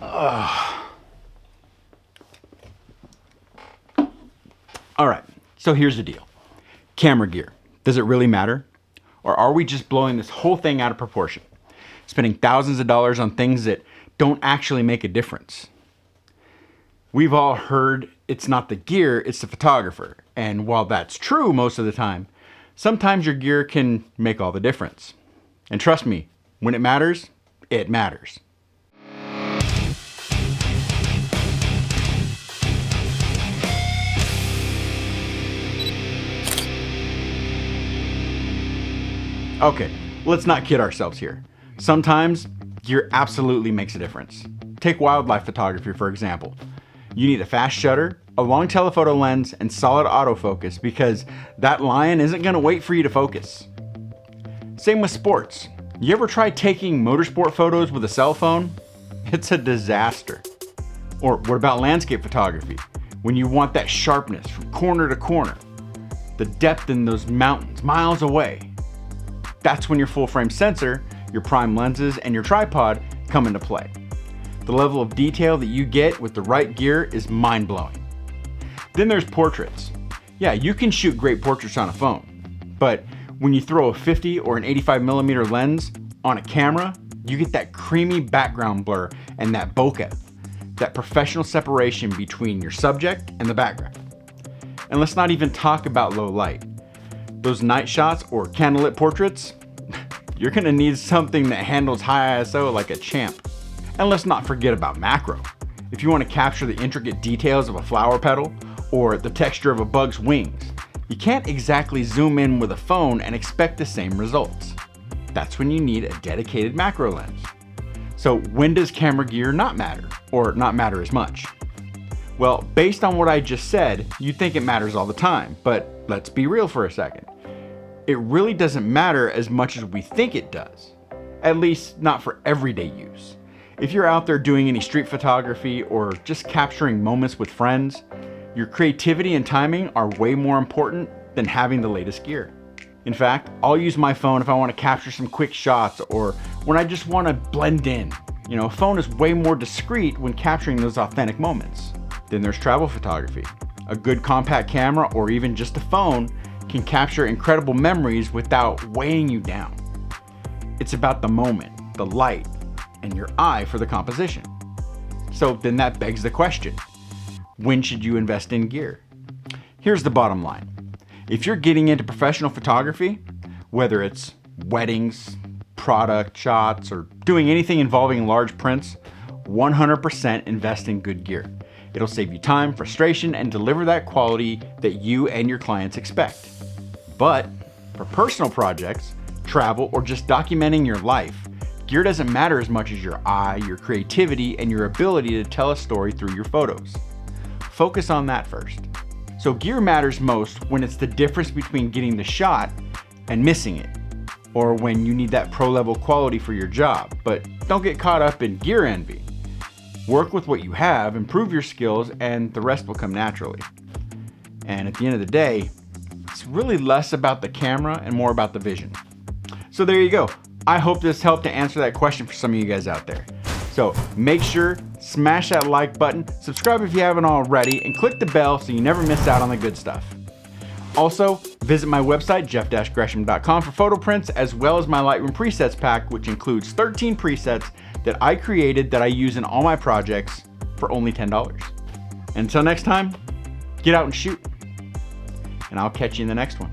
All right, so here's the deal. Camera gear, does it really matter? Or are we just blowing this whole thing out of proportion? Spending thousands of dollars on things that don't actually make a difference? We've all heard it's not the gear, it's the photographer. And while that's true most of the time, sometimes your gear can make all the difference. And trust me, when it matters, it matters. Okay, let's not kid ourselves here. Sometimes gear absolutely makes a difference. Take wildlife photography, for example. You need a fast shutter, a long telephoto lens, and solid autofocus because that lion isn't gonna wait for you to focus. Same with sports. You ever try taking motorsport photos with a cell phone? It's a disaster. Or what about landscape photography? When you want that sharpness from corner to corner, the depth in those mountains miles away. That's when your full frame sensor, your prime lenses, and your tripod come into play. The level of detail that you get with the right gear is mind-blowing. Then there's portraits. Yeah, you can shoot great portraits on a phone, but when you throw a 50 or an 85mm lens on a camera, you get that creamy background blur and that bokeh, that professional separation between your subject and the background. And let's not even talk about low light. Those night shots or candlelit portraits, you're gonna need something that handles high ISO like a champ. And let's not forget about macro. If you want to capture the intricate details of a flower petal or the texture of a bug's wings, you can't exactly zoom in with a phone and expect the same results. That's when you need a dedicated macro lens. So when does camera gear not matter, or not matter as much? Well, based on what I just said, you'd think it matters all the time, but let's be real for a second. It really doesn't matter as much as we think it does. At least not for everyday use. If you're out there doing any street photography or just capturing moments with friends, your creativity and timing are way more important than having the latest gear. In fact, I'll use my phone if I want to capture some quick shots or when I just want to blend in. A phone is way more discreet when capturing those authentic moments. Then there's travel photography. A good compact camera or even just a phone can capture incredible memories without weighing you down. It's about the moment, the light, and your eye for the composition. So then that begs the question, when should you invest in gear? Here's the bottom line. If you're getting into professional photography, whether it's weddings, product shots, or doing anything involving large prints, 100% invest in good gear. It'll save you time, frustration, and deliver that quality that you and your clients expect. But for personal projects, travel, or just documenting your life, gear doesn't matter as much as your eye, your creativity, and your ability to tell a story through your photos. Focus on that first. So gear matters most when it's the difference between getting the shot and missing it, or when you need that pro-level quality for your job. But don't get caught up in gear envy. Work with what you have, improve your skills, and the rest will come naturally. And at the end of the day, it's really less about the camera and more about the vision. So there you go. I hope this helped to answer that question for some of you guys out there. So make sure, smash that like button, subscribe if you haven't already, and click the bell so you never miss out on the good stuff. Also, visit my website, jeff-gresham.com for photo prints, as well as my Lightroom presets pack, which includes 13 presets that I created that I use in all my projects for only $10. Until next time, get out and shoot. And I'll catch you in the next one.